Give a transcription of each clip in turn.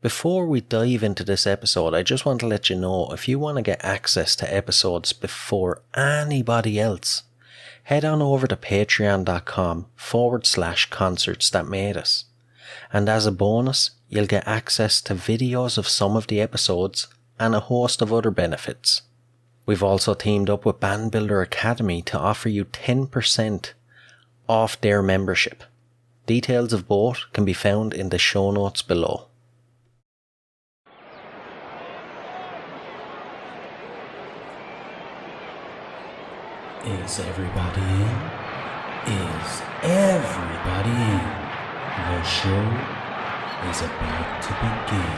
Before we dive into this episode, I just want to let you know, if you want to get access to episodes before anybody else, head on over to patreon.com/concerts that made us. And as a bonus, you'll get access to videos of some of the episodes and a host of other benefits. We've also teamed up with Band Builder Academy to offer you 10% off their membership. Details of both can be found in the show notes below. Is everybody in? Is everybody in? The show is about to begin.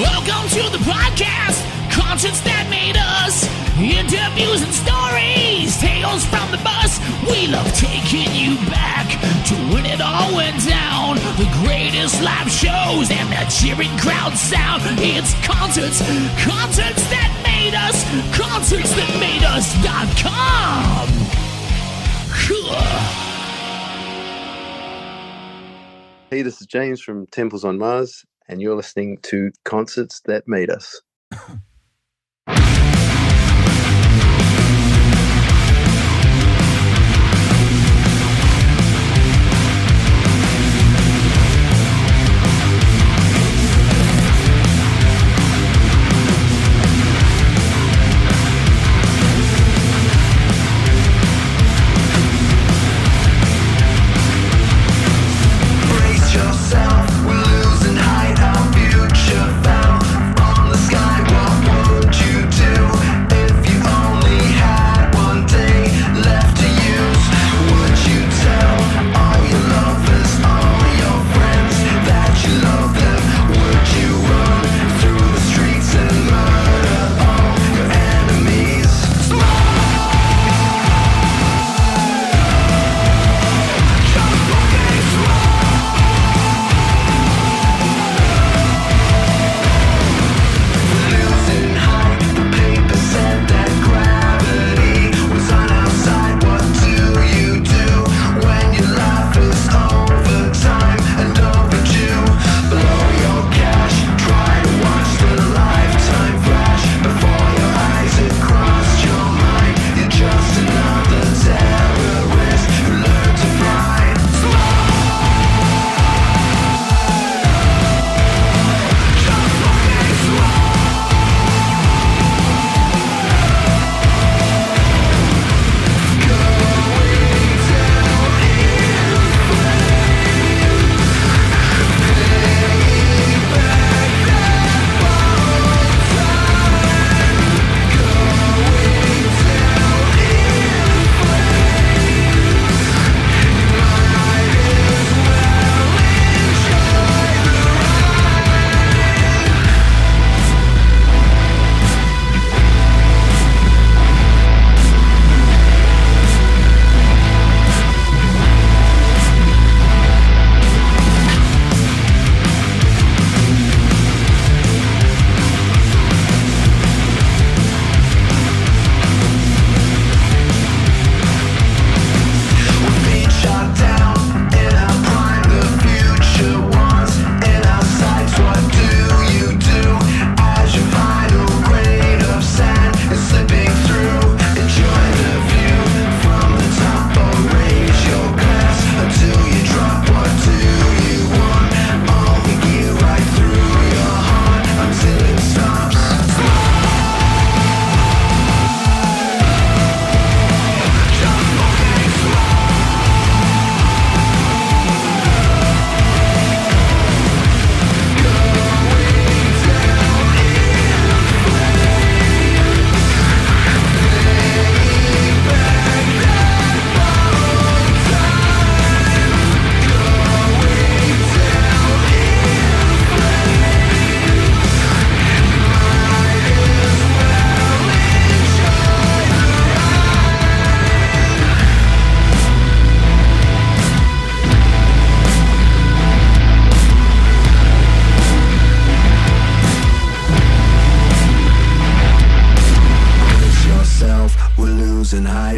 Welcome to the podcast, Concerts That Made Us. Interviews and stories, tales from the bus. We love taking you back to when it all went down. The greatest live shows and the cheering crowd sound. It's concerts, concerts that made us, concertsthatmadeus.com. Hey, this is James from Temples on Mars, and you're listening to Concerts That Made Us. Yourself, we're losing height, our future fell from the skywalk.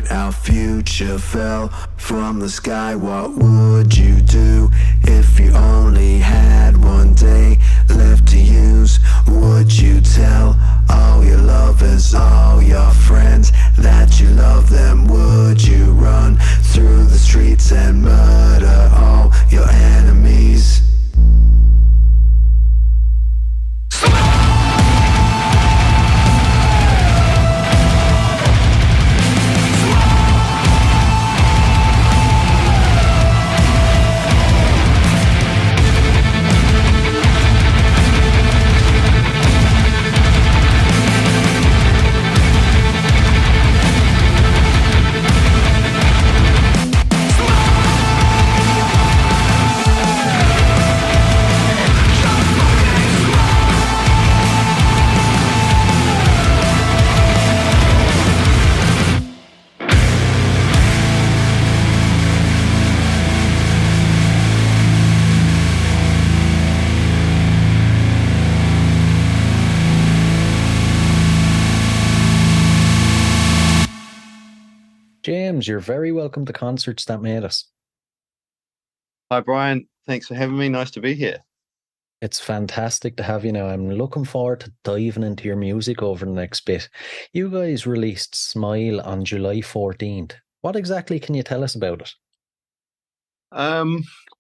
tonight our future fell from the sky, what would you do if you only had one day left to use? Would you tell all your lovers, all your friends that you love them? Would you run through the streets and murder all your enemies? James, you're very welcome to Concerts That Made Us. Hi, Brian. Thanks for having me. Nice to be here. It's fantastic to have you now. I'm looking forward to diving into your music over the next bit. You guys released Smile on July 14th. What exactly can you tell us about it?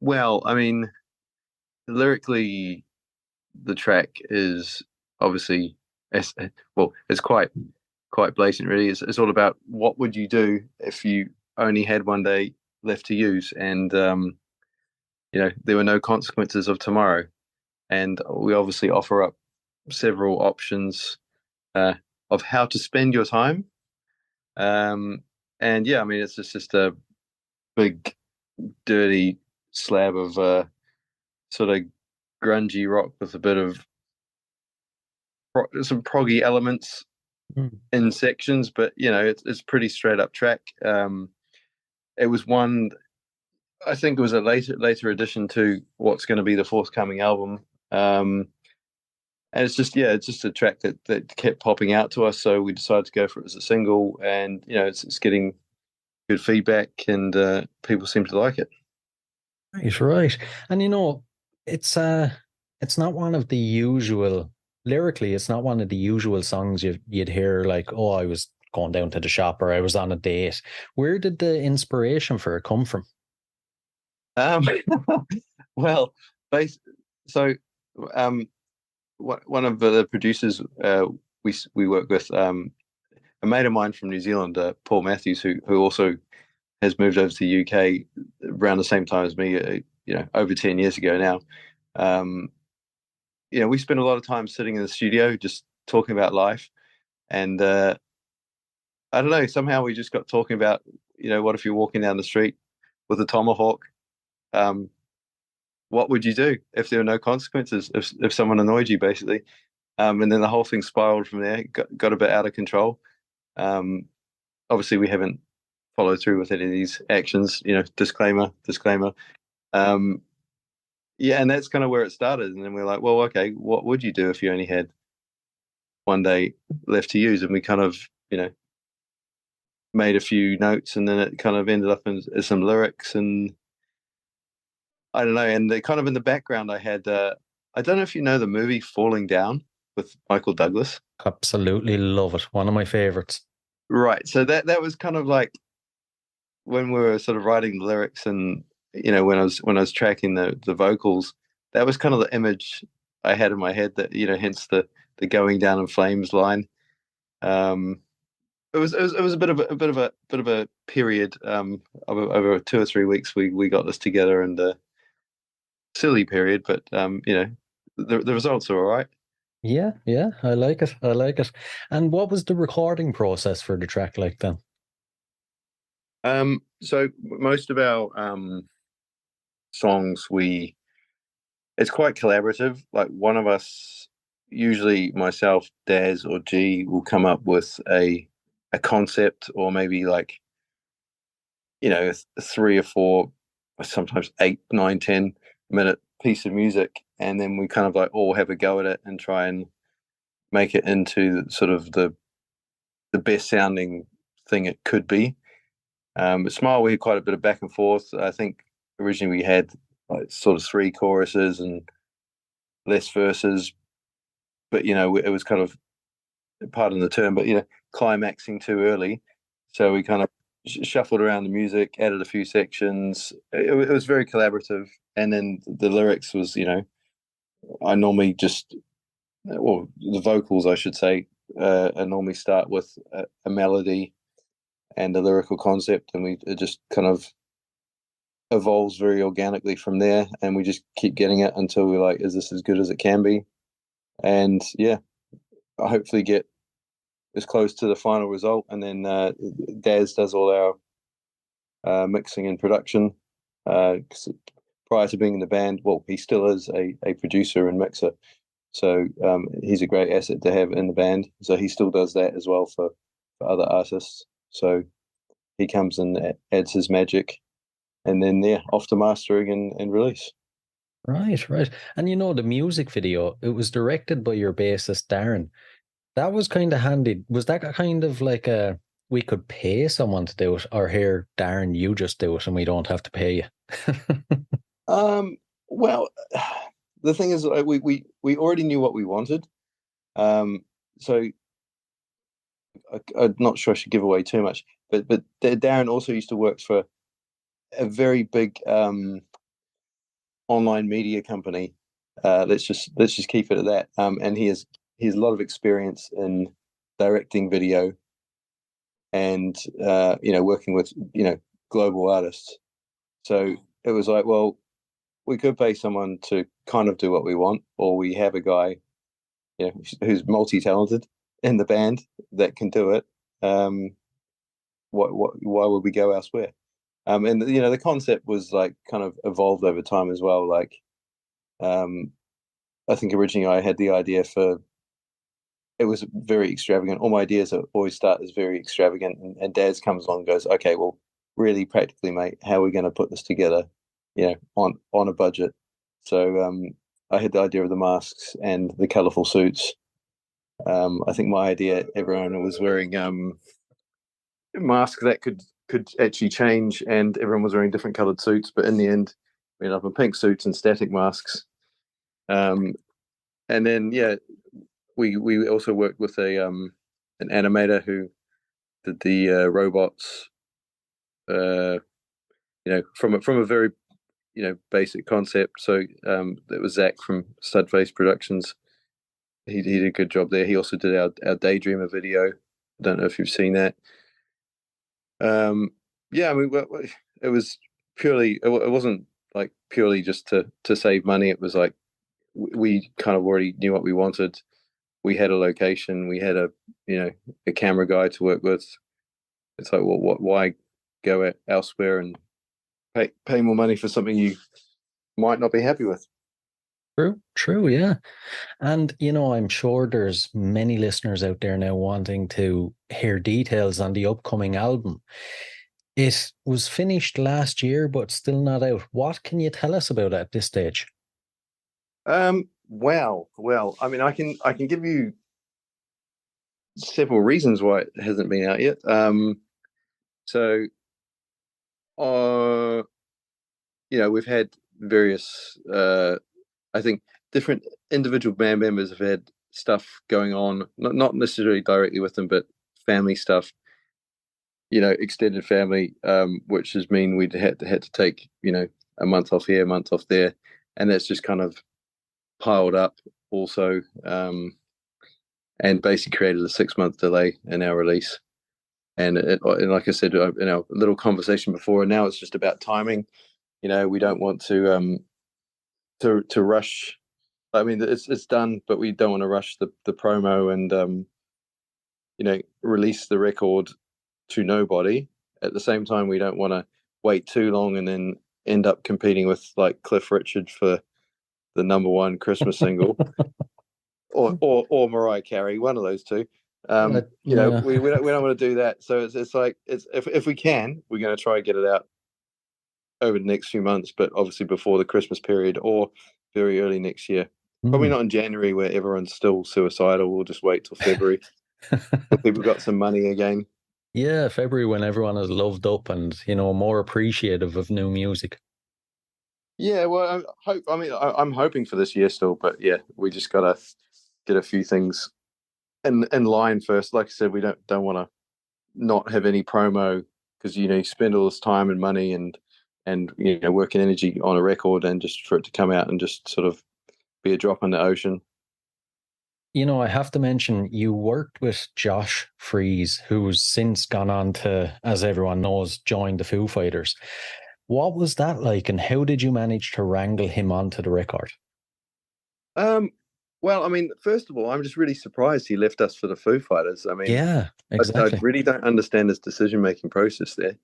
Well, I mean, lyrically, the track is obviously it's quite blatant, really. It's all about what would you do if you only had one day left to use, and there were no consequences of tomorrow. And we obviously offer up several options of how to spend your time. And yeah, I mean, it's just a big, dirty slab of sort of grungy rock with a bit of some proggy elements in sections, but it's pretty straight up track. It was one, I think it was a later addition to what's going to be the forthcoming album. And it's just a track that kept popping out to us, so we decided to go for it as a single, and it's getting good feedback, and people seem to like it. Right. And it's not one of the usual, lyrically, it's not one of the usual songs you'd hear like, oh, I was going down to the shop or I was on a date. Where did the inspiration for it come from? Well, so one of the producers we work with, a mate of mine from New Zealand, Paul Matthews, who also has moved over to the UK around the same time as me, over 10 years ago now. We spend a lot of time sitting in the studio just talking about life, and I don't know, somehow we just got talking about, what if you're walking down the street with a tomahawk? What would you do if there were no consequences, if someone annoyed you, basically? And then the whole thing spiraled from there, got a bit out of control. Obviously, we haven't followed through with any of these actions, disclaimer. Yeah, and that's kind of where it started. And then we're like, well, okay, what would you do if you only had one day left to use? And we kind of, made a few notes, and then it kind of ended up in some lyrics, and I don't know. And kind of in the background, I had, I don't know if you know the movie Falling Down with Michael Douglas. Absolutely love it. One of my favorites. Right. So that was kind of like when we were sort of writing the lyrics, and when I was tracking the vocals, that was kind of the image I had in my head. That hence the going down in flames line. It was a bit of a period over 2 or 3 weeks. We got this together, and silly period, but the results are all right. Yeah, I like it. And what was the recording process for the track like then? So most of our songs, it's quite collaborative. Like one of us, usually myself, Daz, or G, will come up with a concept, or maybe like 3 or 4, sometimes 8, 9, 10-minute piece of music, and then we kind of like all have a go at it and try and make it into sort of the best sounding thing it could be. But Smile, we had quite a bit of back and forth. I think originally we had like sort of 3 choruses and less verses, but it was kind of, pardon the term, but climaxing too early. So we kind of shuffled around the music, added a few sections. It was very collaborative, and then the lyrics was, I normally just, well, the vocals, I should say, I normally start with a melody and a lyrical concept, and it just kind of evolves very organically from there, and we just keep getting it until we're like, is this as good as it can be? And yeah, I hopefully get as close to the final result, and then Daz does all our mixing and production. 'Cause prior to being in the band, well, he still is a producer and mixer, so he's a great asset to have in the band. So he still does that as well for other artists. So he comes and adds his magic, and then off to mastering and release. Right, right. And the music video, it was directed by your bassist, Darren. That was kind of handy. Was that kind of like we could pay someone to do it, or here, Darren, you just do it and we don't have to pay you? Well, the thing is, we already knew what we wanted. So I'm not sure I should give away too much, but Darren also used to work for a very big online media company. Let's just keep it at that. And he has a lot of experience in directing video and working with global artists. So it was like, well, we could pay someone to kind of do what we want, or we have a guy who's multi-talented in the band that can do it. Why would we go elsewhere? And the concept was like kind of evolved over time as well. Like, I think originally I had the idea it was very extravagant. All my ideas always start as very extravagant, and Daz comes along and goes, okay, well, really practically, mate, how are we going to put this together, on a budget? So I had the idea of the masks and the colourful suits. I think my idea, everyone was wearing masks that could actually change, and everyone was wearing different coloured suits. But in the end, we ended up in pink suits and static masks. And then we also worked with an animator who did the robots. From a very basic concept. So that was Zach from Studface Productions. He did a good job there. He also did our Daydreamer video. I don't know if you've seen that. I mean, it was purely. It wasn't like purely just to save money. It was like we kind of already knew what we wanted. We had a location. We had a camera guy to work with. It's like, well, why go elsewhere and pay more money for something you might not be happy with? True, yeah. And, I'm sure there's many listeners out there now wanting to hear details on the upcoming album. It was finished last year, but still not out. What can you tell us about it at this stage? Well, I mean, I can give you several reasons why it hasn't been out yet. We've had various, I think, different individual band members have had stuff going on, not necessarily directly with them, but family stuff, extended family, which has mean we'd had to take, a month off here, a month off there. And that's just kind of piled up also, and basically created a 6-month delay in our release. And like I said in our little conversation before, and now it's just about timing. We don't want to rush. I mean, it's done, but we don't want to rush the promo and release the record to nobody. At the same time, we don't want to wait too long and then end up competing with like Cliff Richard for the #1 Christmas single, or Mariah Carey, one of those two. We don't want to do that. So it's like if we can, we're going to try and get it out over the next few months, but obviously before the Christmas period or very early next year. Probably not in January where everyone's still suicidal. We'll just wait till February till people got some money again. Yeah, February when everyone is loved up and, you know, more appreciative of new music. Yeah, well, I'm hoping for this year still, but yeah, we just gotta get a few things in line first. Like I said, we don't want to not have any promo because you spend all this time and money and work and energy on a record, and just for it to come out and just sort of be a drop in the ocean. You know, I have to mention you worked with Josh Freeze, who's since gone on to, as everyone knows, join the Foo Fighters. What was that like, and how did you manage to wrangle him onto the record? Um, well, I mean, first of all, I'm just really surprised he left us for the Foo Fighters. I mean, Yeah, I exactly. really don't understand his decision-making process there.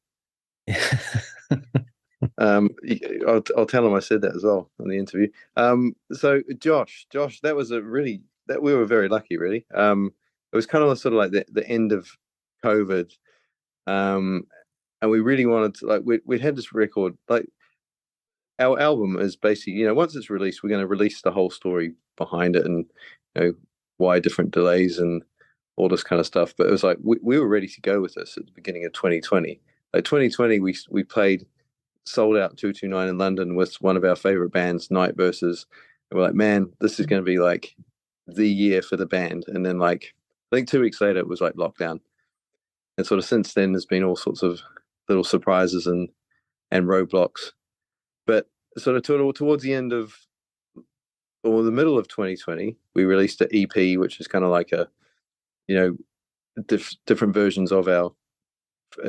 I'll tell him I said that as well in the interview. So Josh, that was that we were very lucky, really. It was kind of sort of like the end of COVID, and we really wanted to we'd had this record. Like our album is basically, once it's released, we're going to release the whole story behind it, and why different delays and all this kind of stuff. But it was like we were ready to go with this at the beginning of 2020. Like 2020, we played sold out 229 in London with one of our favorite bands, Night Versus. And we're like, man, this is going to be like the year for the band. And then I think 2 weeks later it was like lockdown. And sort of since then there's been all sorts of little surprises and roadblocks. But sort of towards the end of or the middle of 2020, we released an EP, which is kind of like you know, different versions of our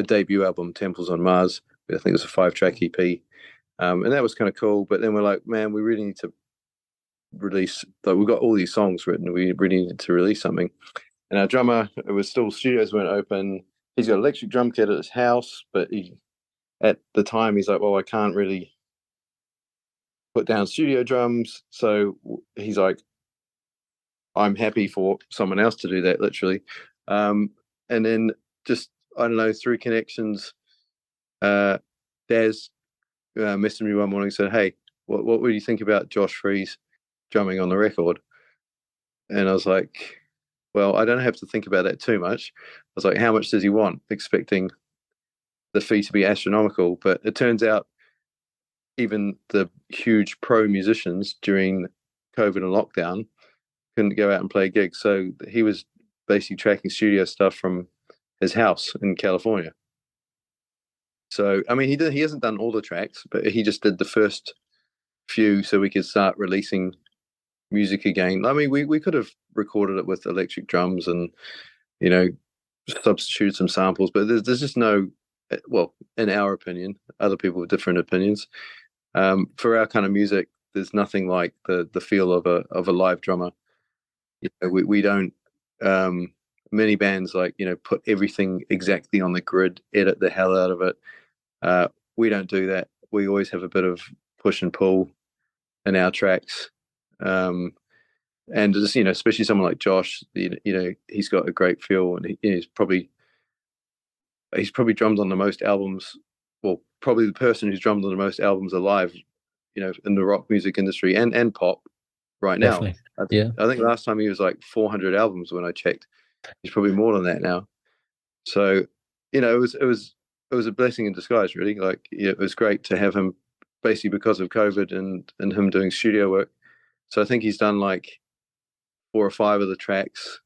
debut album, Temples on Mars. I think it was a 5-track EP. And that was kind of cool. But then we're like, man, we really need to release. Like, we've got all these songs written. We really needed to release something. And our drummer, it was still studios weren't open. He's got an electric drum kit at his house, but at the time he's like, well, I can't really put down studio drums. So he's like, I'm happy for someone else to do that, literally. And then just I don't know, through connections, Daz messaged me one morning and said, "Hey, what would you think about Josh Freeze drumming on the record?" And I was like, "Well, I don't have to think about that too much." I was like, "How much does he want?" Expecting the fee to be astronomical, but it turns out even the huge pro musicians during COVID and lockdown couldn't go out and play gigs, so he was basically tracking studio stuff from his house in California. So I mean, he hasn't done all the tracks, but he just did the first few so we could start releasing music again. I mean, we could have recorded it with electric drums and you know substituted some samples, but there's just no, well, in our opinion, other people with different opinions. For our kind of music, there's nothing like the feel of a live drummer. We don't. Many bands put everything exactly on the grid, edit the hell out of it. We don't do that. We always have a bit of push and pull in our tracks. And just especially someone like Josh, he's got a great feel, and he's probably drummed on the most albums. Well, probably the person who's drummed on the most albums alive, in the rock music industry and pop right now. Definitely. Yeah. I think last time he was like 400 albums when I checked. He's probably more than that now. So, it was a blessing in disguise, really. Like, it was great to have him basically because of COVID and him doing studio work. So I think he's done like 4 or 5 of the tracks.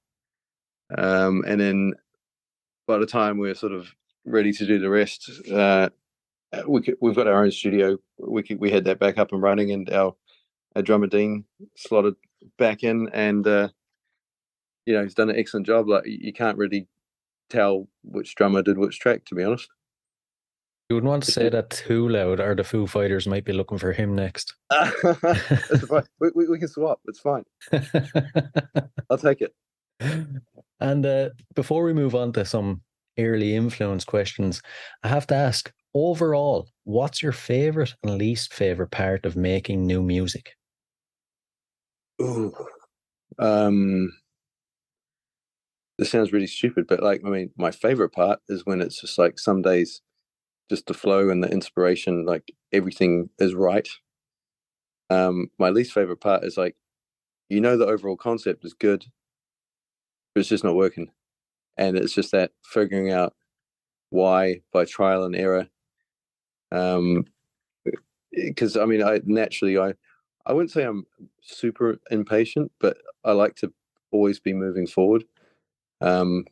And then by the time we're sort of ready to do the rest, we've got our own studio. We had that back up and running, and our drummer Dean slotted back in, and he's done an excellent job. Like, you can't really tell which drummer did which track, to be honest. You wouldn't want to say that too loud, or the Foo Fighters might be looking for him next. It's fine. We can swap. It's fine. I'll take it. And before we move on to some early influence questions, I have to ask, overall, what's your favorite and least favorite part of making new music? Ooh. This sounds really stupid, but my favorite part is when it's just like some days just the flow and the inspiration, like everything is right. My least favorite part is the overall concept is good, but it's just not working. And it's just that figuring out why by trial and error. Because I mean, I naturally, I wouldn't say I'm super impatient, but I like to always be moving forward. Um,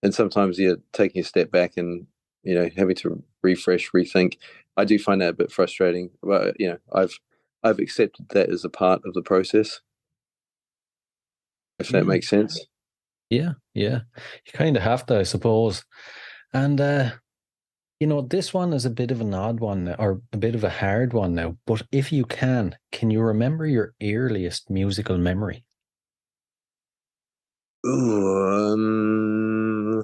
and sometimes you're taking a step back and having to refresh, rethink. I do find that a bit frustrating, but I've accepted that as a part of the process, if that Yeah, makes sense. yeah, yeah. You kind of have to, I suppose. And this one is a bit of an odd one or a bit of a hard one now. But if you can you remember your earliest musical memory? Ooh,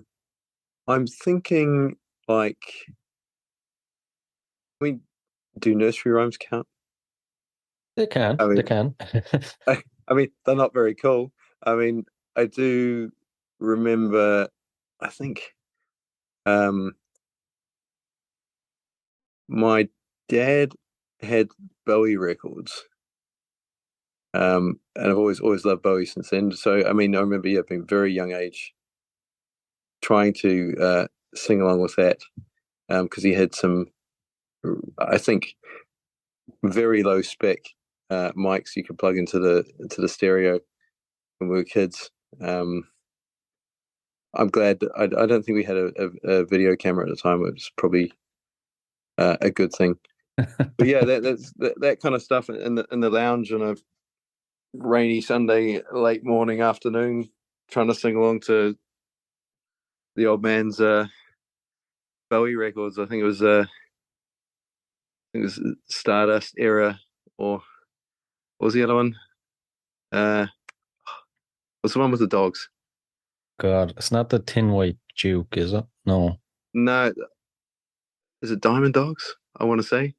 I'm thinking like, I mean, do nursery rhymes count? They can, I they mean, can. I mean, they're not very cool. I mean, I do remember. I think um, my dad had Bowie records, and I've always loved Bowie since then. So, I mean, I remember being very young age, trying to sing along with that because he had some, I think, very low spec mics you could plug into the stereo when we were kids. I'm glad. I don't think we had a video camera at the time. It was probably a good thing. But yeah, that kind of stuff in the lounge on a rainy Sunday late morning afternoon, trying to sing along to the old man's Bowie records. I think it was Stardust era, or what was the other one? Uh, what's the one with the dogs? God, it's not the Tin White Duke, is it? No. No, is it Diamond Dogs? I want to say.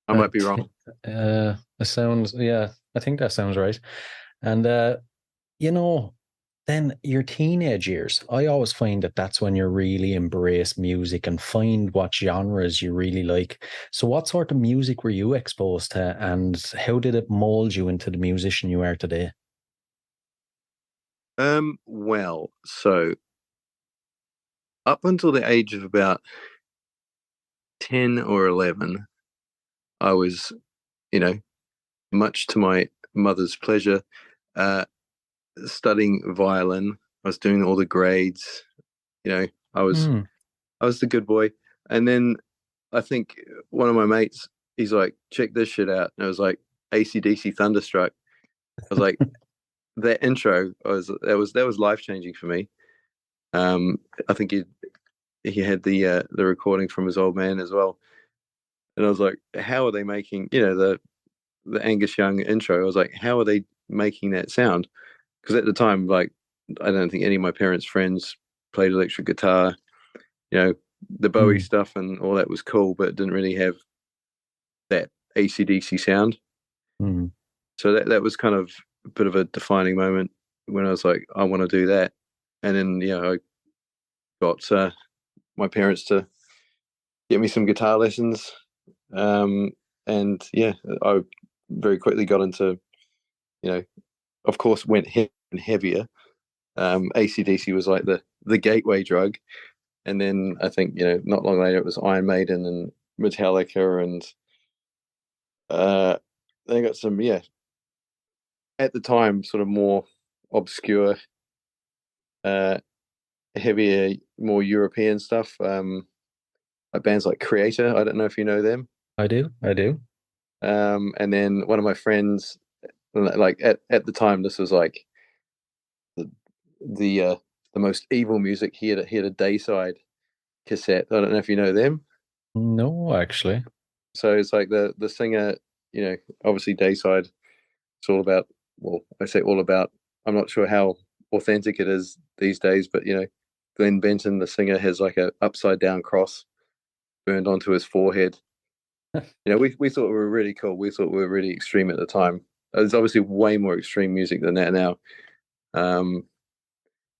I Uh, might be wrong. it sounds, yeah, I think that sounds right. And, you know, then your teenage years, I always find that that's when you really embrace music and find what genres you really like. So, what sort of music were you exposed to, and how did it mold you into the musician you are today? Well, so up until the age of about 10 or 11, I was, you know, much to my mother's pleasure, uh, studying violin. I was doing all the grades. You know, I was Hmm. I was the good boy. And then I think one of my mates, he's like, check this shit out. And I was like, AC/DC Thunderstruck. I was like, that intro that was life changing for me. Um, I think he had the recording from his old man as well. And I was like, how are they making the Angus Young intro? I was like, how are they making that sound? Because at the time, like, I don't think any of my parents' friends played electric guitar. You know, the Bowie Hmm. stuff and all that was cool, but it didn't really have that AC/DC sound. Hmm. So that was kind of a bit of a defining moment when I was like, I want to do that. And then, I got my parents to get me some guitar lessons. Um, and yeah, I very quickly got into, you know, of course, went heavier. AC/DC was like the gateway drug. And then I think, not long later, it was Iron Maiden and Metallica. And they got some, yeah, at the time, sort of more obscure, uh, heavier, more European stuff. Like bands like Creator. I don't know if you know them. I do. I do. And then one of my friends, like at the time, this was like the the uh, the most evil music. He had a Dayside cassette. I don't know if you know them. No, actually. So it's like the singer, obviously Dayside. It's all about. Well, I say all about. I'm not sure how authentic it is these days, but Glenn Benton, the singer, has like a upside down cross burned onto his forehead. We thought we were really cool. We thought we were really extreme at the time. There's obviously way more extreme music than that now. Um,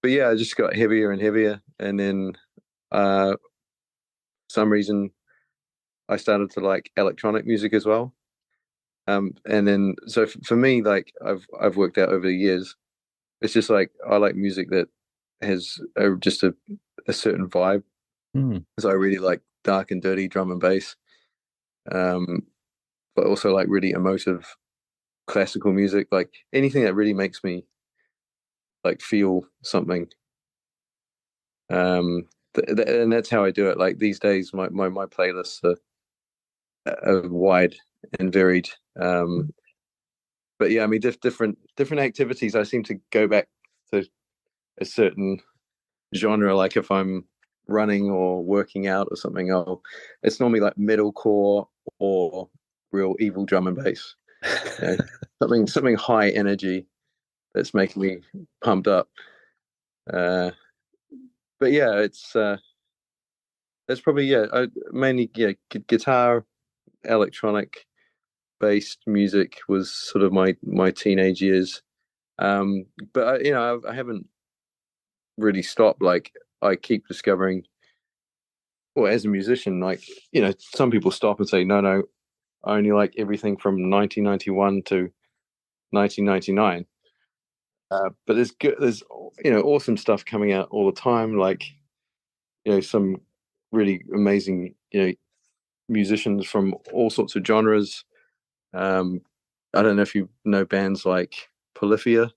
but yeah, I just got heavier and heavier, and then for some reason I started to like electronic music as well. And then so for me, like I've worked out over the years, it's just like I like music that has just a certain vibe. because I really like dark and dirty drum and bass, but also like really emotive classical music, like anything that really makes me like feel something. And that's how I do it. Like these days, my playlists are wide and varied. But yeah, I mean, different activities. I seem to go back to a certain genre. Like if I'm running or working out or something, it's normally like metalcore or real evil drum and bass. You know, something high energy that's making me pumped up. But yeah, it's probably mainly guitar, electronic based music was sort of my teenage years. But I haven't really stopped. Like I keep discovering, well, as a musician, like some people stop and say, no, I only like everything from 1991 to 1999. But there's awesome stuff coming out all the time. Like some really amazing musicians from all sorts of genres. Um, I don't know if you know bands like Polyphia.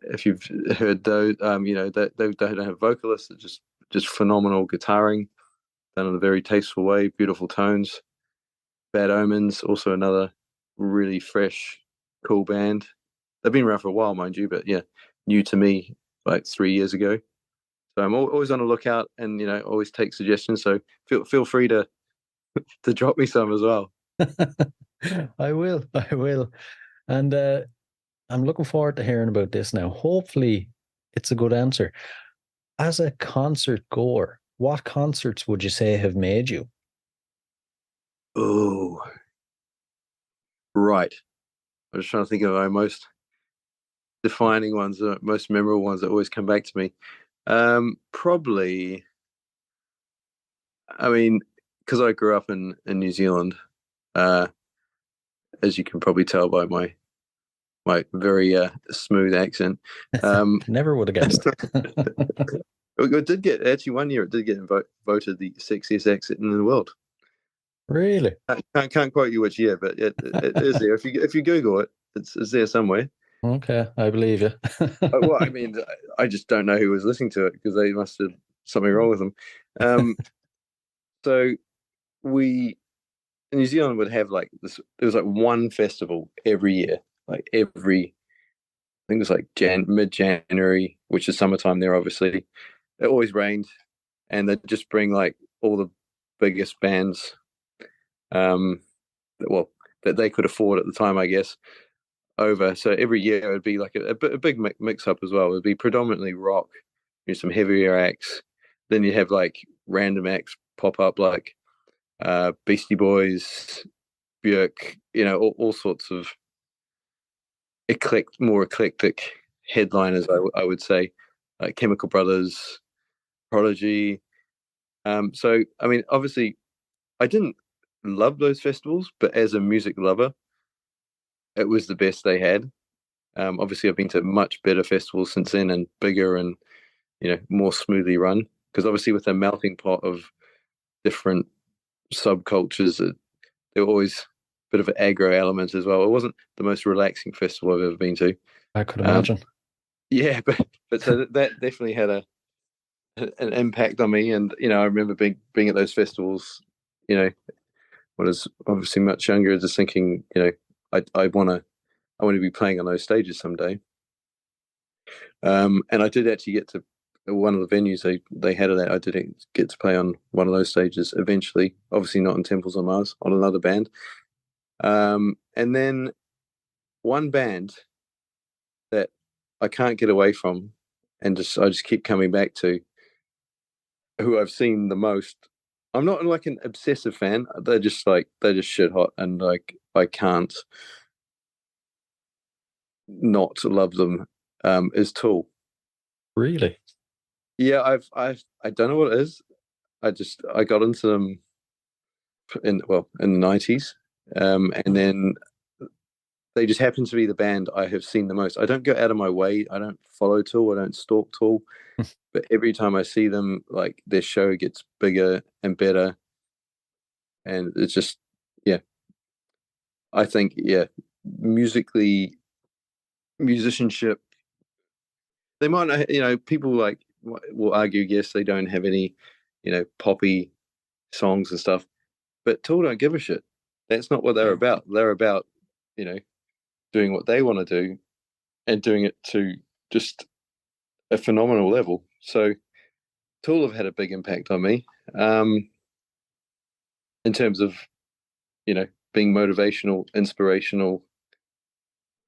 If you've heard those, they don't have vocalists. It's just phenomenal guitaring done in a very tasteful way, beautiful tones. Bad Omens, also another really fresh, cool band. They've been around for a while, mind you, but yeah, new to me like 3 years ago. So I'm always on the lookout, and always take suggestions. So feel free to drop me some as well. I will. And I'm looking forward to hearing about this now. Hopefully, it's a good answer. As a concert goer, what concerts would you say have made you? Oh, right. I'm just trying to think of my most defining ones, the most memorable ones that always come back to me. Probably, I mean, because I grew up in New Zealand, uh, as you can probably tell by my very smooth accent. Never would have guessed. It did get actually one year. It did get voted the sexiest accent in the world. Really? I can't quote you which year, but it is there. If you Google it, it's there somewhere. Okay, I believe you. Well, I mean, I just don't know who was listening to it because they must have something wrong with them. So we in New Zealand would have like this. There was like one festival every year, like every. I think it was like mid-January, which is summertime there. Obviously, it always rained, and they'd just bring like all the biggest bands, that they could afford at the time, I guess, over. So every year it would be like a big mix up as well. It would be predominantly rock, some heavier acts. Then you have like random acts pop up like Beastie Boys, Björk, all sorts of more eclectic headliners, I would say, like Chemical Brothers, Prodigy. So I mean, obviously, I didn't love those festivals, but as a music lover, it was the best they had. Obviously, I've been to much better festivals since then and bigger and more smoothly run. Because obviously, with a melting pot of different subcultures, there were always a bit of an aggro element as well. It wasn't the most relaxing festival I've ever been to. I could imagine. Yeah, but so that definitely had an impact on me. And I remember being at those festivals. When I was obviously much younger, just thinking, I want to be playing on those stages someday. And I did actually get to one of the venues they had it at. I did get to play on one of those stages eventually. Obviously not in Temples on Mars, on another band. And then one band that I can't get away from, and I just keep coming back to, who I've seen the most. I'm not like an obsessive fan. They're just shit hot, and like I can't not love them. Is Tool. Really? Yeah, I don't know what it is. I got into them in the 90s, and then they just happen to be the band I have seen the most. I don't go out of my way. I don't follow Tool. I don't stalk Tool. But every time I see them, like, their show gets bigger and better. And it's just, yeah, I think, yeah, musicianship, they might not, people like will argue, yes, they don't have any, poppy songs and stuff, but Tool don't give a shit. That's not what they're about. They're about, doing what they want to do and doing it to just a phenomenal level. So Tool have had a big impact on me, in terms of, being motivational, inspirational,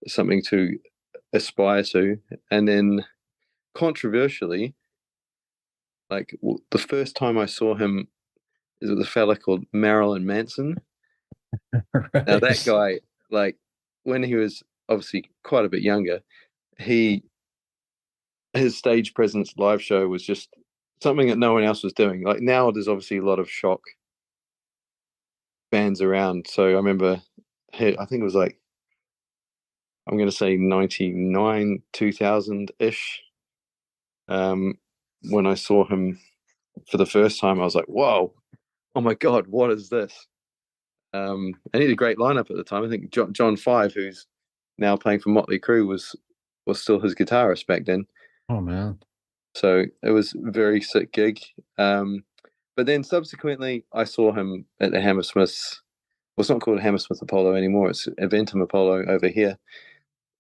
something to aspire to. And then controversially, like, the first time I saw him is with a fella called Marilyn Manson. Right. Now that guy, like, when he was obviously quite a bit younger, his stage presence live show was just something that no one else was doing. Like, now there's obviously a lot of shock bands around. So I remember, I think it was like, I'm going to say 99, 2000 ish. When I saw him for the first time, I was like, whoa, oh my God, what is this? And he had a great lineup at the time. I think John Five, who's now playing for Motley Crue, was still his guitarist back then. Oh man. So it was a very sick gig. But then subsequently, I saw him at the Hammersmiths. Well, it's not called Hammersmith Apollo anymore. It's Eventum Apollo over here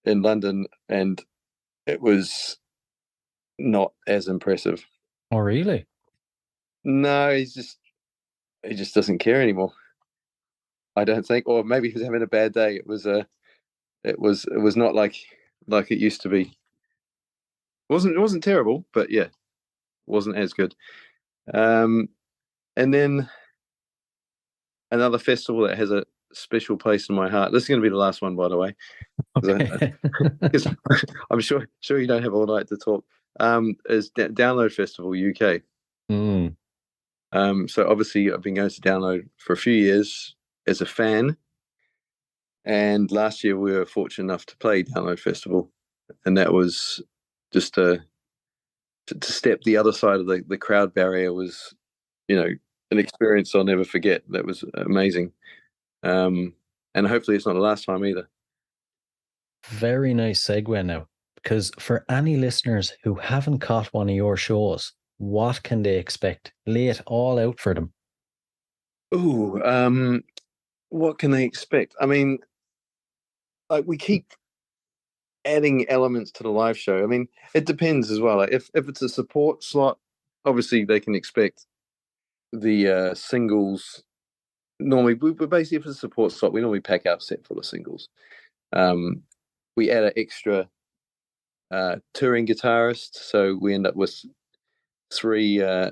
in London, and it was not as impressive. Oh really? No, he just doesn't care anymore. I don't think, or maybe he was having a bad day. It was not like it used to be. It wasn't terrible, but yeah, it wasn't as good. And then another festival that has a special place in my heart. This is going to be the last one, by the way, because I'm sure you don't have all night to talk. Is Download Festival UK. Mm. So obviously I've been going to Download for a few years as a fan, and last year we were fortunate enough to play Download Festival, and that was just to step the other side of the crowd barrier was, an experience I'll never forget. That was amazing, and hopefully it's not the last time either. Very nice segue now, because for any listeners who haven't caught one of your shows, what can they expect? Lay it all out for them. Ooh, what can they expect? I mean, like, we keep adding elements to the live show. I mean, it depends as well. Like, if it's a support slot, obviously they can expect the singles. Normally, but basically, if it's a support slot, we normally pack our set full of singles. We add an extra touring guitarist, so we end up with 3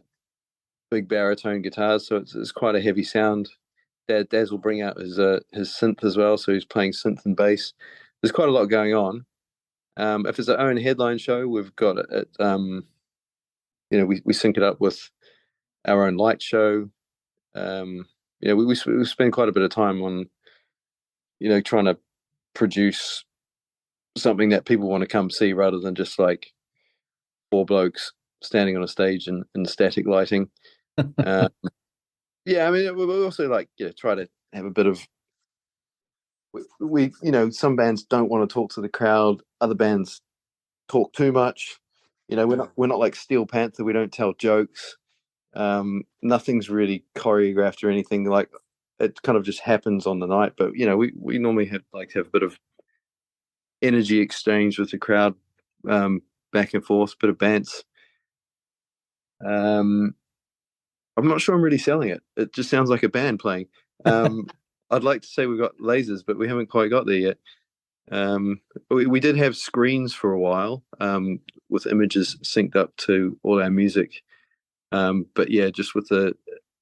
big baritone guitars. So it's quite a heavy sound. Daz will bring out his synth as well, so he's playing synth and bass. There's quite a lot going on. If it's our own headline show, we've got it. We sync it up with our own light show. We spend quite a bit of time on, trying to produce something that people want to come see, rather than just like 4 blokes standing on a stage and static lighting. Yeah, I mean, we also like, try to have a bit of. We some bands don't want to talk to the crowd. Other bands talk too much. We're not like Steel Panther. We don't tell jokes. Nothing's really choreographed or anything. Like, it kind of just happens on the night. But we normally have a bit of energy exchange with the crowd, back and forth, bit of bants. I'm not sure I'm really selling it. It just sounds like a band playing. I'd like to say we've got lasers, but we haven't quite got there yet. We did have screens for a while, with images synced up to all our music. But yeah, just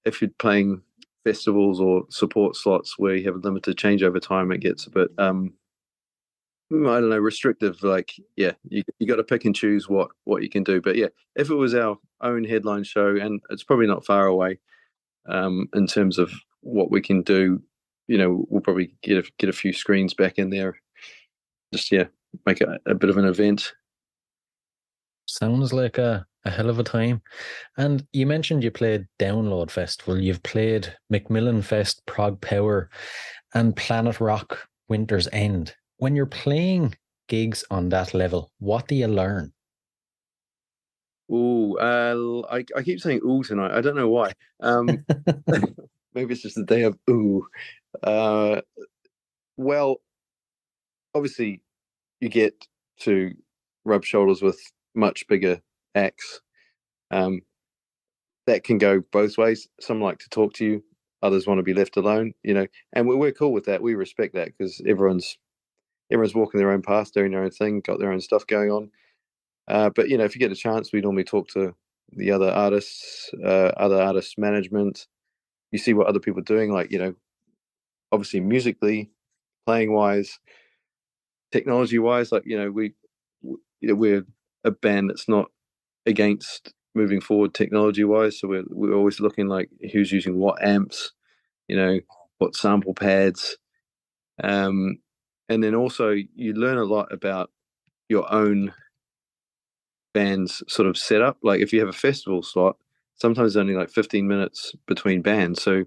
if you're playing festivals or support slots where you have a limited changeover time, it gets a bit, I don't know, restrictive. Like, yeah, you got to pick and choose what you can do. But yeah, if it was our own headline show, and it's probably not far away, in terms of what we can do, we'll probably get a few screens back in there just make a bit of an event. Sounds like a hell of a time. And you mentioned you played Download Festival. You've played Macmillan Fest, Prog Power, and Planet Rock Winter's End. When you're playing gigs on that level, what do you learn? Ooh, I keep saying ooh tonight. I don't know why. Maybe it's just the day of ooh. Well, obviously, you get to rub shoulders with much bigger acts. That can go both ways. Some like to talk to you, others want to be left alone. And we're cool with that. We respect that because everyone's walking their own path, doing their own thing, got their own stuff going on. But if you get a chance, we normally talk to the other artists management. You see what other people are doing, like obviously musically, playing wise, technology wise. Like we're a band that's not against moving forward technology wise. So we're always looking like who's using what amps, what sample pads, and then also you learn a lot about your own band's sort of setup. Like if you have a festival slot, sometimes only like 15 minutes between bands, so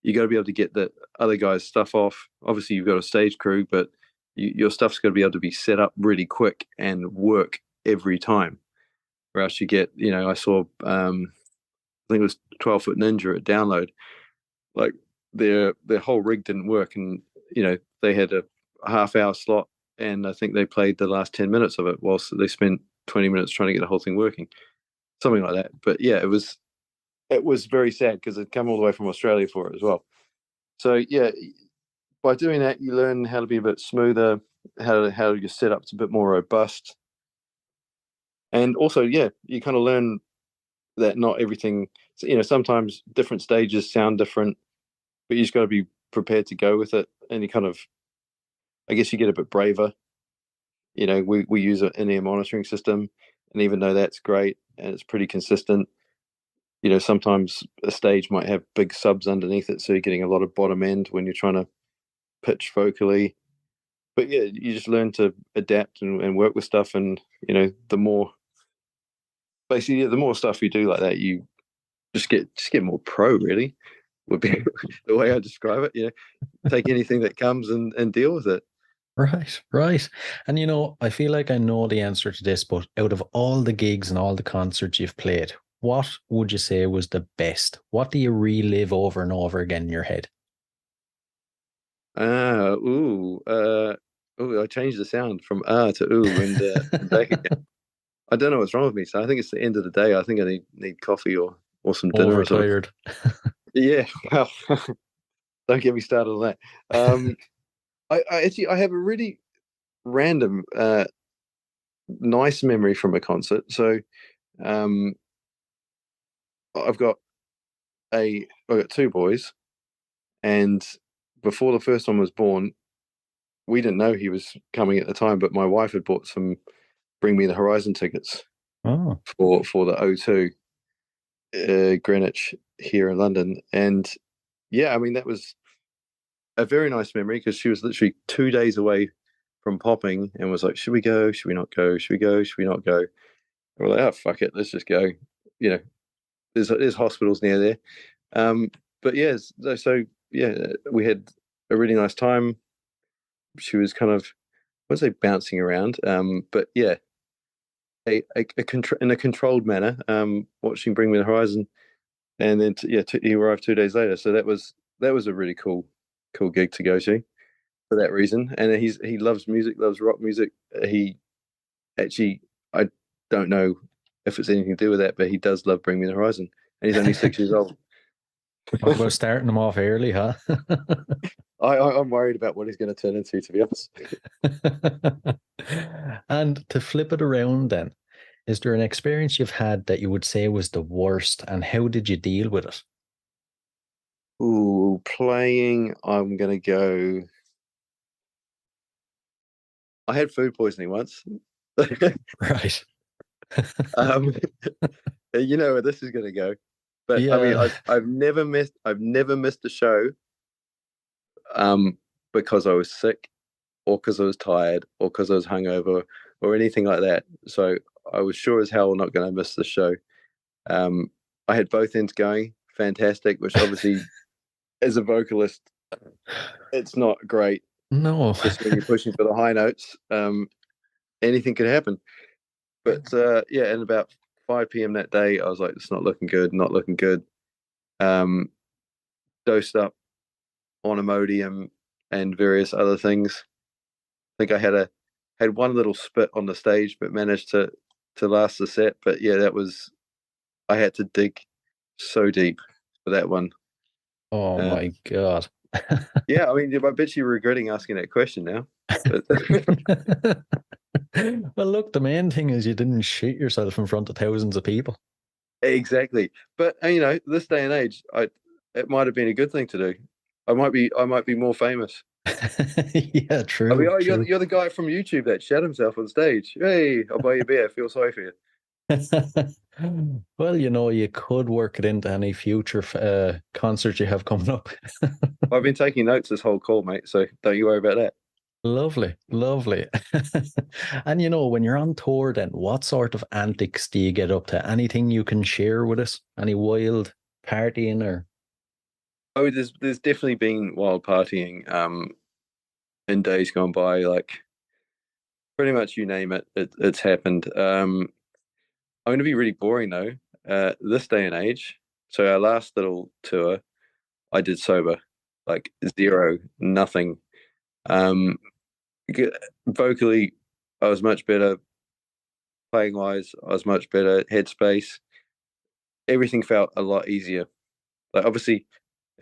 you got to be able to get the other guys' stuff off. Obviously you've got a stage crew, but your stuff's got to be able to be set up really quick and work every time, or else you get I saw I think it was 12 Foot Ninja at Download, like their whole rig didn't work, and they had a half-hour slot, and I think they played the last 10 minutes of it whilst they spent 20 minutes trying to get the whole thing working, something like that. But yeah, it was very sad because I'd come all the way from Australia for it as well. So yeah, by doing that, you learn how to be a bit smoother, how your setup's a bit more robust, and also you kind of learn that not everything. Sometimes different stages sound different, but you just got to be prepared to go with it, and you kind of, I guess, you get a bit braver. We use an in-ear monitoring system, and even though that's great and it's pretty consistent, sometimes a stage might have big subs underneath it, so you're getting a lot of bottom end when you're trying to pitch vocally. But yeah, you just learn to adapt and work with stuff, and the more stuff you do like that, you just get more pro, really, would be the way I describe it. Take anything that comes and deal with it. Right. And I feel like I know the answer to this, but out of all the gigs and all the concerts you've played, what would you say was the best? What do you relive over and over again in your head? I changed the sound from to ooh and back again. I don't know what's wrong with me. So I think it's the end of the day. I think I need coffee or some dinner or something. Overtired. Yeah, well, don't get me started on that. I actually have a really random nice memory from a concert. So I've got two boys, and before the first one was born, we didn't know he was coming at the time, but my wife had bought some Bring Me the Horizon tickets for the O2 Greenwich here in London. And yeah, I mean, that was a very nice memory because she was literally 2 days away from popping and was like, should we go? Should we not go? Should we go? Should we not go? And we're like, oh, fuck it. Let's just go. There's hospitals near there. But yeah, so yeah, we had a really nice time. She was kind of, I wouldn't say bouncing around, but yeah, in a controlled manner, watching Bring Me the Horizon, and then he arrived 2 days later. So that was a really cool gig to go to for that reason. And he loves music, loves rock music. He actually, I don't know if it's anything to do with that, but he does love Bring Me the Horizon, and he's only 6 years old. Talk about starting them off early, huh? I'm worried about what he's going to turn into, to be honest. And to flip it around then, is there an experience you've had that you would say was the worst, and how did you deal with it? Ooh, playing, I'm going to go... I had food poisoning once. Right. You know where this is going to go. But yeah. I mean, I've never missed a show because I was sick or because I was tired, or because I was hungover, or anything like that. So I was sure as hell not going to miss the show. I had both ends going, fantastic, which obviously, as a vocalist, it's not great. No. Just when you're pushing for the high notes, anything could happen. But yeah, and about 5 p.m. that day, I was like, it's not looking good, not looking good. Dosed up on Imodium and various other things. I think I had one little spit on the stage, but managed to last the set. But yeah, that was, I had to dig so deep for that one. Oh my God. Yeah, I mean, I bet you're regretting asking that question now. But Well, look, the main thing is you didn't shit yourself in front of thousands of people. exactly. But you know, this day and age, it might have been a good thing to do. I might be more famous. Yeah, I true. mean, oh, true. you're the guy from YouTube that shat himself on stage. Hey, I'll buy you a beer. Feel sorry for you. Well, you know, you could work it into any future concert you have coming up. I've been taking notes this whole call, mate. So don't you worry about that. Lovely, lovely. And you know, when you're on tour, then what sort of antics do you get up to? Anything you can share with us? Any wild partying or? Oh, there's definitely been wild partying in days gone by. Like pretty much you name it, it's happened. I'm going to be really boring though. This day and age. So our last little tour, I did sober, like zero, nothing. Um, vocally, I was much better. Playing wise, I was much better. Headspace, everything felt a lot easier. Like obviously,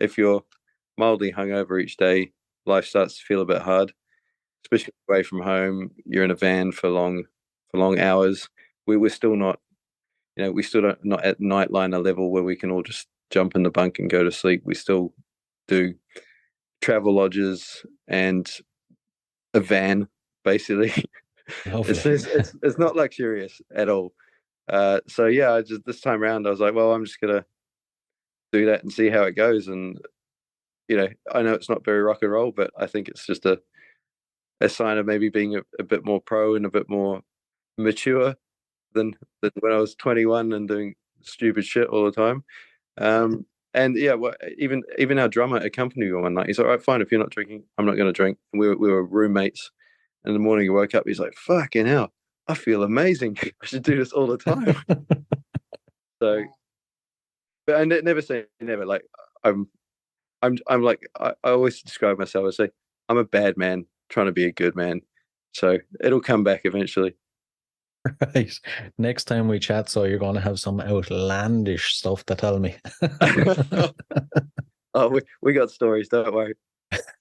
if you're mildly hungover each day, life starts to feel a bit hard, especially away from home. You're in a van for long hours. We're still not, you know, we still don't not at nightliner level where we can all just jump in the bunk and go to sleep. We still do travel lodges and a van, basically. Lovely. It's not luxurious at all. So yeah, I just this time around I was like, well, I'm just gonna do that and see how it goes. And you know, I know it's not very rock and roll, but I think it's just a sign of maybe being a bit more pro and a bit more mature than when I was 21 and doing stupid shit all the time. And yeah, well, even our drummer accompanied me one night. He's like, all right, fine, if you're not drinking, I'm not going to drink. And we were roommates. And in the morning, he woke up. He's like, fucking hell, I feel amazing. I should do this all the time. So, but I never say never. Like I'm like I always describe myself as say I'm a bad man trying to be a good man. So it'll come back eventually. Right. Next time we chat, so you're going to have some outlandish stuff to tell me. Oh, we got stories. Don't worry.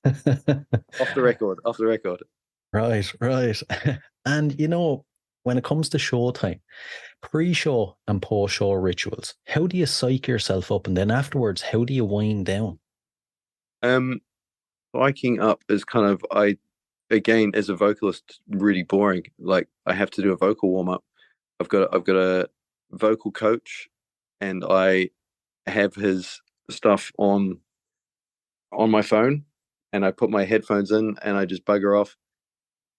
Off the record. Off the record. Right, right. And you know, when it comes to showtime, pre-show and post-show rituals, how do you psych yourself up? And then afterwards, how do you wind down? Biking up is kind of again as a vocalist really boring. Like I have to do a vocal warm up. I've got a vocal coach, and I have his stuff on my phone, and I put my headphones in, and I just bugger off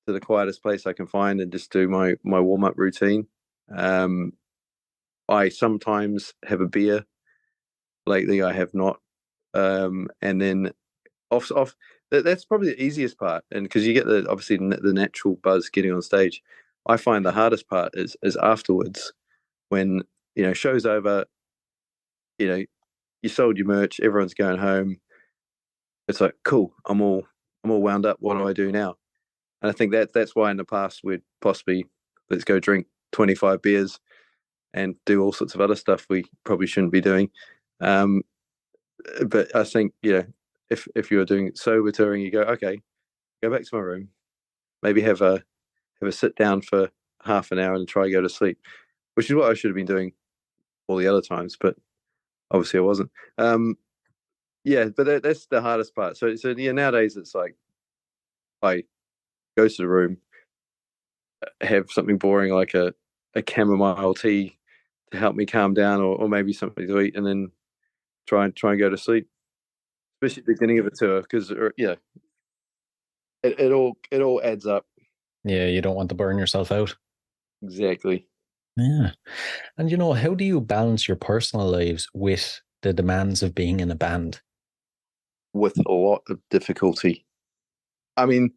to the quietest place I can find and just do my warm up routine. I sometimes have a beer. Lately, I have not. And then off that's probably the easiest part, and because you get obviously the natural buzz getting on stage. I find the hardest part is afterwards, when you know show's over. You know, you sold your merch, everyone's going home. It's like cool. I'm all wound up. What do I do now? And I think that's why in the past we'd possibly let's go drink 25 beers and do all sorts of other stuff we probably shouldn't be doing. But I think if you're doing sober touring, you go okay, go back to my room, maybe have a sit down for half an hour and try to go to sleep, which is what I should have been doing all the other times, but obviously I wasn't. Yeah, but that's the hardest part. So yeah, nowadays it's like I go to the room, have something boring like a chamomile tea to help me calm down, or maybe something to eat, and then try and go to sleep. Especially at the beginning of a tour, because it all adds up. Yeah, you don't want to burn yourself out. Exactly. Yeah. And how do you balance your personal lives with the demands of being in a band? With a lot of difficulty. I mean,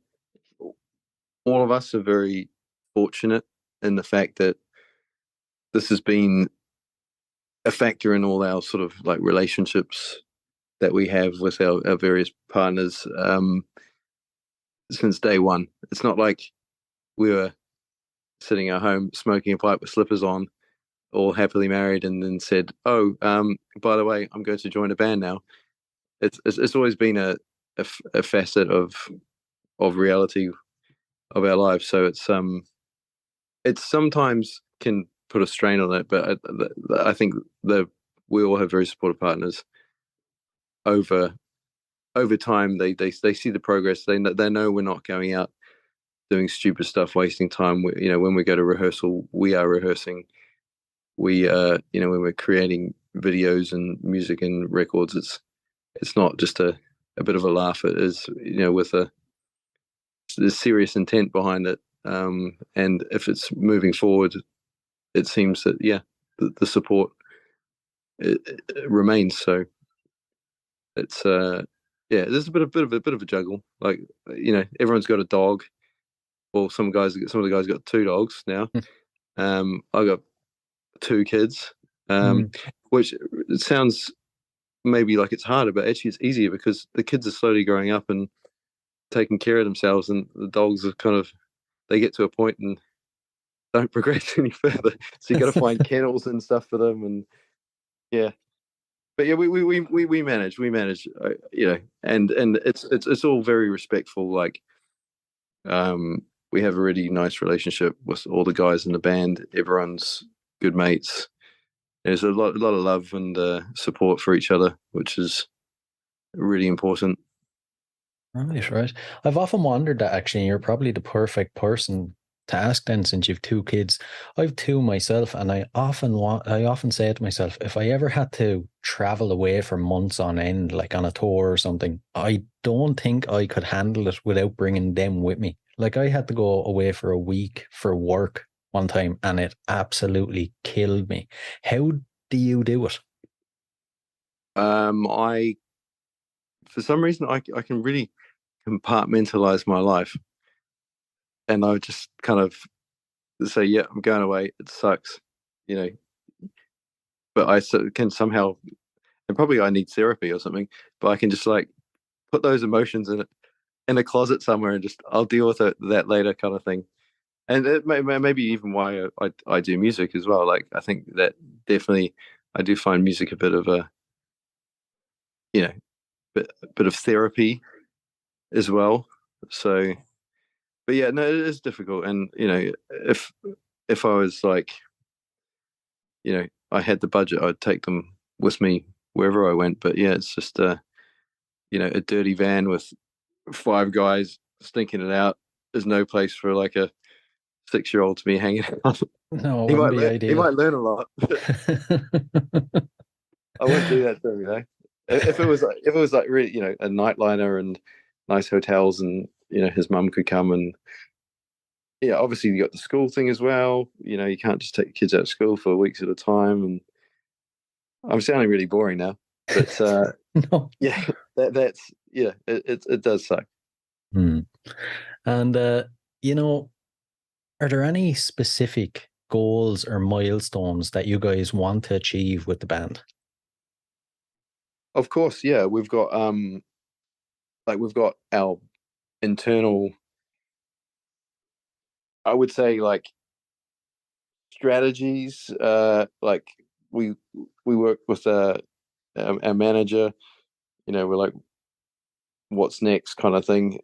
all of us are very fortunate in the fact that this has been a factor in all our sort of like relationships that we have with our various partners since day one. It's not like we were sitting at home smoking a pipe with slippers on, all happily married, and then said, "Oh, by the way, I'm going to join a band now." It's always been a facet of reality of our lives. So it's sometimes can put a strain on it, but I think we all have very supportive partners. Over time, they see the progress. They know we're not going out doing stupid stuff, wasting time. When we go to rehearsal, we are rehearsing. We when we're creating videos and music and records, it's not just a bit of a laugh. It is with there's serious intent behind it. And if it's moving forward, it seems that the support it remains. So it's there's a bit of a juggle. Like everyone's got a dog. Well, some of the guys got 2 dogs now. I got 2 kids, which it sounds maybe like it's harder, but actually it's easier because the kids are slowly growing up and taking care of themselves, and the dogs are they get to a point and don't progress any further. So you got to find kennels and stuff for them, and but we manage, and it's all very respectful. Like, we have a really nice relationship with all the guys in the band. Everyone's good mates. There's a lot of love and support for each other, which is really important. Right. I've often wondered that actually you're probably the perfect person to ask then, since you've 2 kids. I've 2 myself, and I often say to myself, if I ever had to travel away for months on end, like on a tour or something, I don't think I could handle it without bringing them with me. Like, I had to go away for a week for work one time, and it absolutely killed me. How do you do it? I for some reason I can really compartmentalize my life, and I would just kind of say, yeah, I'm going away, it sucks, but I can somehow, and probably I need therapy or something, but I can just like put those emotions in a closet somewhere and just I'll deal with that later, kind of thing. And it maybe even why I do music as well. Like, I think that definitely I do find music a bit of a bit of therapy as well. So, but yeah, no, it is difficult. And if I was like, I had the budget, I'd take them with me wherever I went. But yeah, it's just a dirty van with 5 guys stinking it out. There's no place for like a 6-year-old to be hanging out. No, it wouldn't be ideal. He might learn a lot. I wouldn't do that to him, If it was like really, a nightliner and nice hotels, and his mum could come, and obviously you got the school thing as well. You can't just take your kids out of school for weeks at a time. And I'm sounding really boring now, but No. yeah, it does suck. And are there any specific goals or milestones that you guys want to achieve with the band? Of course, yeah. We've got we've got our internal, I would say, like, strategies. Like, we work with our manager. We're like, what's next, kind of thing.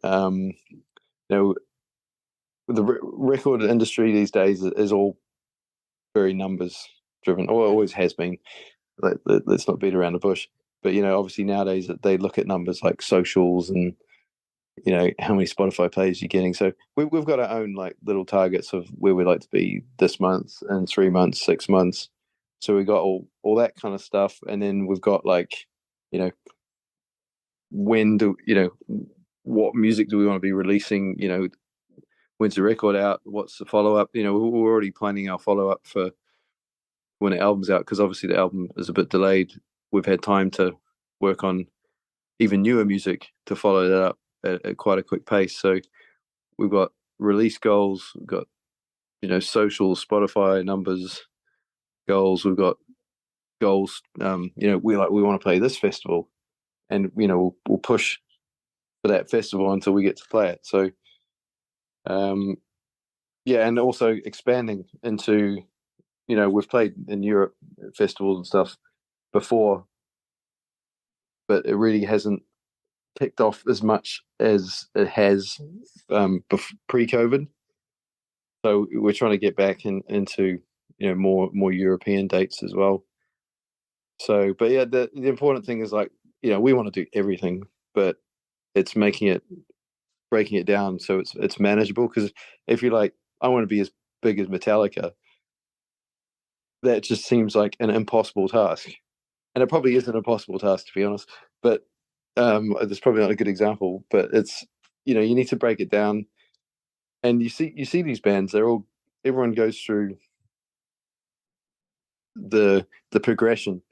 The record industry these days is all very numbers driven, or always has been. Let's not beat around the bush. But obviously nowadays they look at numbers like socials and how many Spotify plays you're getting. So we've got our own like little targets of where we'd like to be this month, and 3 months, 6 months. So we got all that kind of stuff, and then we've got like when what music do we want to be releasing? When's the record out? What's the follow up? We're already planning our follow up for when the album's out, because obviously the album is a bit delayed. We've had time to work on even newer music to follow that up at quite a quick pace. So we've got release goals, we've got social Spotify numbers goals, we've got goals. We want to play this festival, and we'll push for that festival until we get to play it. So and also expanding into, we've played in Europe festivals and stuff before, but it really hasn't kicked off as much as it has pre-COVID. So we're trying to get back into more European dates as well. So, but yeah, the important thing is, like, we want to do everything, but it's breaking it down so it's manageable. Because if you're like, I want to be as big as Metallica, that just seems like an impossible task, and it probably is an impossible task, to be honest. But it's probably not a good example. But it's you need to break it down, and you see these bands. Everyone goes through the progression,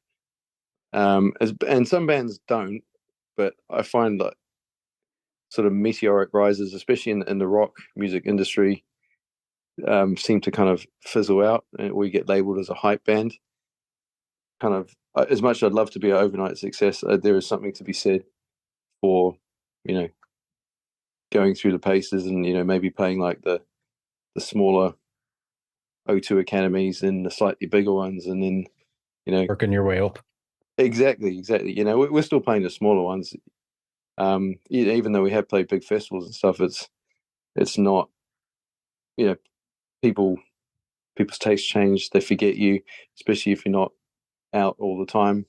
and some bands don't. But I find that sort of meteoric rises, especially in the rock music industry, seem to kind of fizzle out, and we get labeled as a hype band. Kind of, as much as I'd love to be an overnight success, there is something to be said for going through the paces, and maybe playing like the smaller O2 academies and the slightly bigger ones, and then working your way up. Exactly. We're still playing the smaller ones, even though we have played big festivals and stuff. It's not, people's tastes change. They forget you, especially if you're not out all the time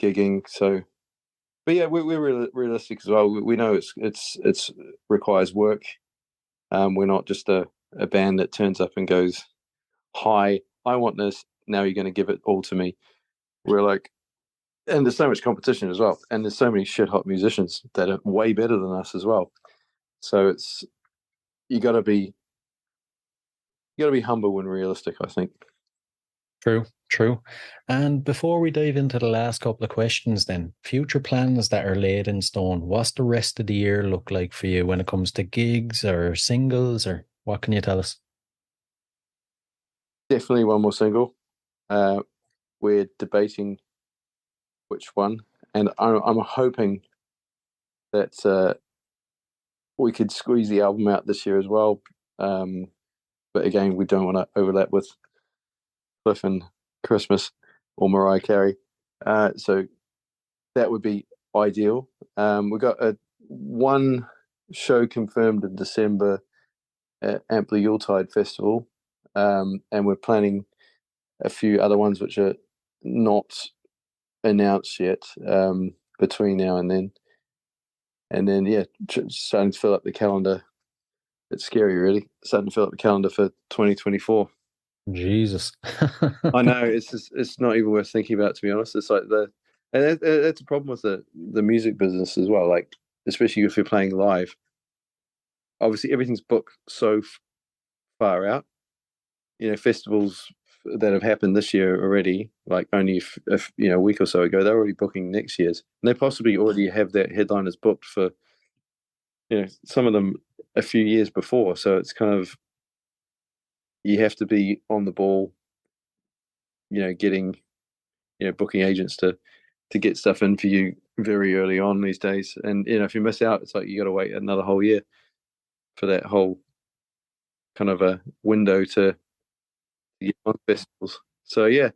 gigging. So, but yeah, we're realistic as well. We know it's requires work. We're not just a band that turns up and goes, "Hi, I want this. Now you're going to give it all to me." We're like, and there's so much competition as well, and there's so many shit hot musicians that are way better than us as well. So you got to be humble and realistic, I think. True. And before we dive into the last couple of questions, then, future plans that are laid in stone. What's the rest of the year look like for you when it comes to gigs or singles, or what can you tell us? Definitely one more single. We're debating which one, and I'm hoping that we could squeeze the album out this year as well. But again, we don't want to overlap with Cliff and Christmas or Mariah Carey. So that would be ideal. We got one show confirmed in December at Ampler Yuletide Festival, and we're planning a few other ones which are not announced yet, between now and then. And then, yeah, starting to fill up the calendar. It's scary, really. Starting to fill up the calendar for 2024. Jesus. I know, it's not even worth thinking about, to be honest. It's like that's a problem with the music business as well. Like, especially if you're playing live. Obviously, everything's booked so far out. Festivals that have happened this year already, like only a week or so ago, they're already booking next year's, and they possibly already have their headliners booked for some of them a few years before. So it's kind of, you have to be on the ball, getting booking agents to get stuff in for you very early on these days. And if you miss out, it's like you got to wait another whole year for that whole kind of a window to get on festivals. So yeah,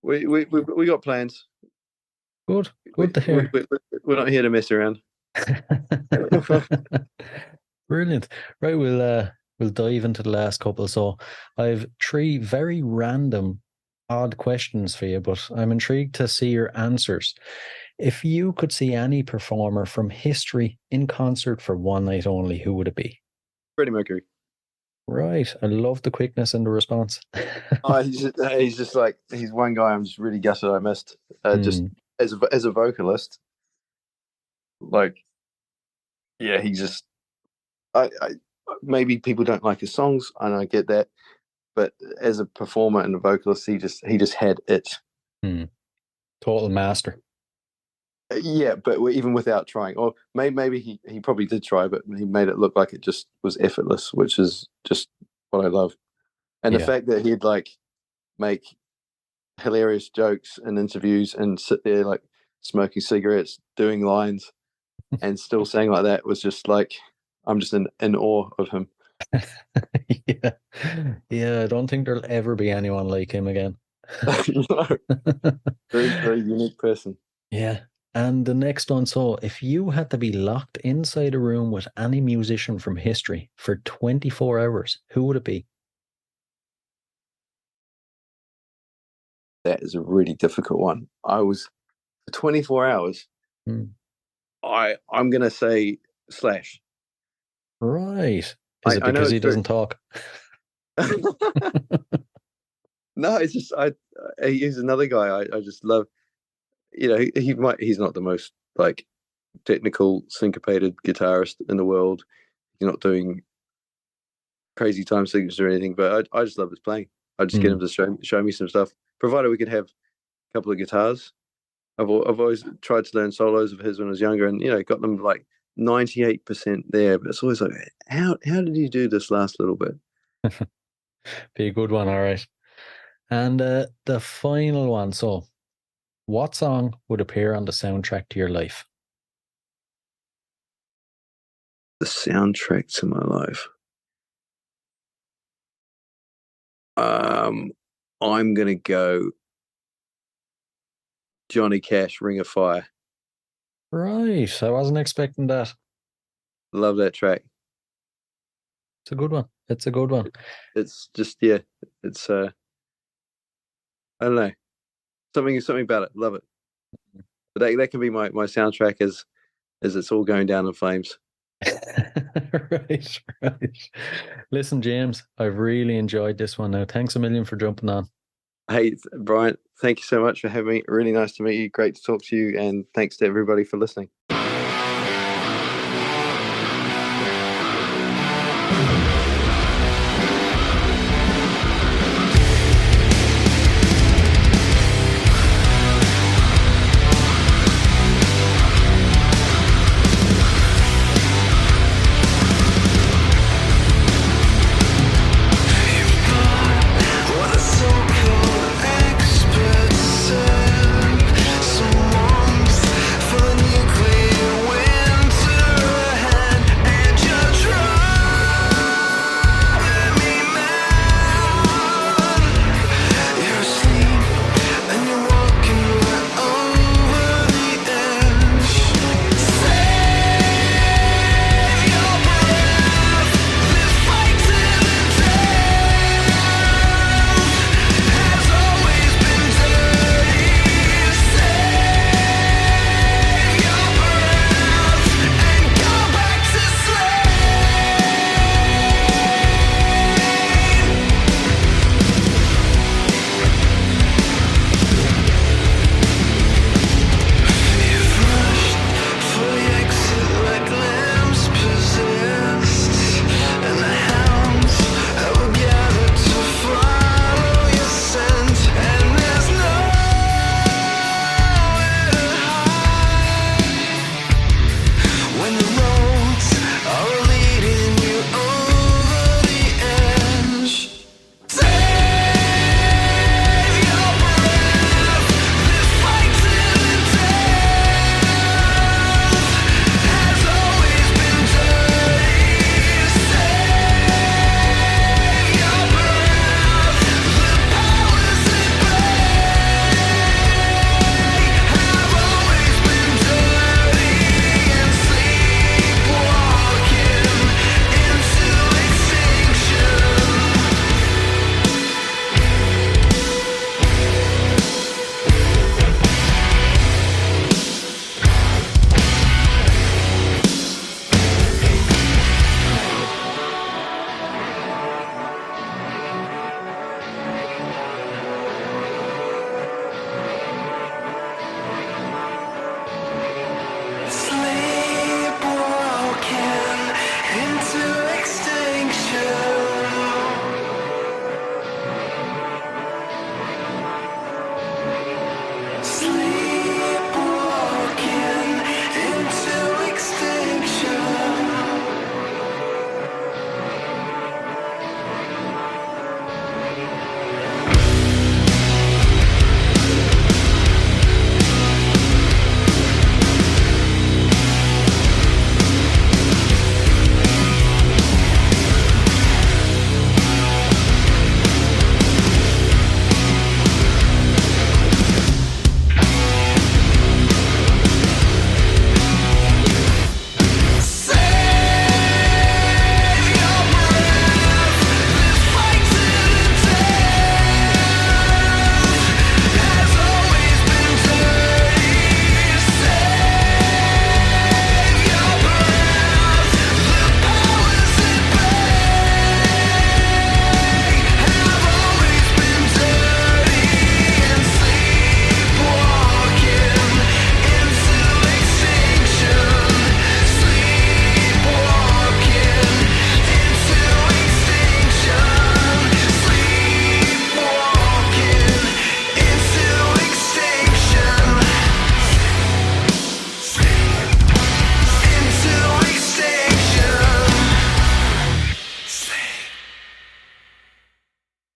we got plans. Good to hear. We're not here to mess around. Brilliant. Right, we'll dive into the last couple. So I've 3 very random, odd questions for you, but I'm intrigued to see your answers. If you could see any performer from history in concert for one night only, who would it be? Freddie Mercury. Right. I love the quickness in the response. He's just like, he's one guy I'm just really gutted I missed. Just as a vocalist, like, yeah, he just, I maybe people don't like his songs, and I get that, but as a performer and a vocalist, he just had it. Total master. Yeah, but even without trying, or maybe he probably did try, but he made it look like it just was effortless, which is just what I love. And the fact that he'd like make hilarious jokes in interviews and sit there like smoking cigarettes, doing lines, and still saying like that was just like, I'm just in awe of him. Yeah, I don't think there'll ever be anyone like him again. No. Very, very unique person. Yeah. And the next one, so if you had to be locked inside a room with any musician from history for 24 hours, who would it be? That is a really difficult one. I was for 24 hours. I'm gonna say Slash. Right. Is it because he doesn't talk? No, it's just he's another guy I just love. You know, he's not the most like technical syncopated guitarist in the world. He's not doing crazy time signatures or anything, but I just love his playing. I just get him to show me some stuff, provided we could have a couple of guitars. I've always tried to learn solos of his when I was younger, and got them like 98% there. But it's always like, how did you do this last little bit? Be a good one, all right. And the final one. So, what song would appear on the soundtrack to your life? The soundtrack to my life. I'm gonna go Johnny Cash, Ring of Fire. Right, I wasn't expecting that. Love that track. It's a good one. It's a good one. It's just it's I don't know, something about it. Love it. But that can be my soundtrack as it's all going down in flames. Right. Listen, James, I've really enjoyed this one now. Thanks a million for jumping on. Hey, Brian, thank you so much for having me. Really nice to meet you. Great to talk to you. And thanks to everybody for listening. Experts and some warmth for nuclear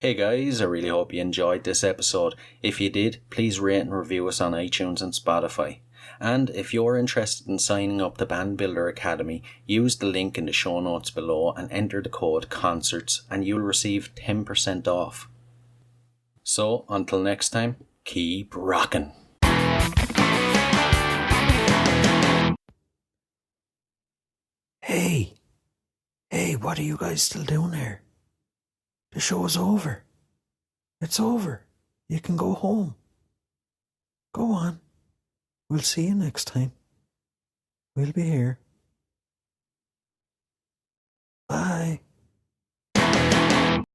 Hey guys, I really hope you enjoyed this episode. If you did, please rate and review us on iTunes and Spotify. And if you're interested in signing up to Band Builder Academy, use the link in the show notes below and enter the code CONCERTS and you'll receive 10% off. So, until next time, keep rocking. Hey, what are you guys still doing here? The show's over. It's over. You can go home. Go on. We'll see you next time. We'll be here. Bye.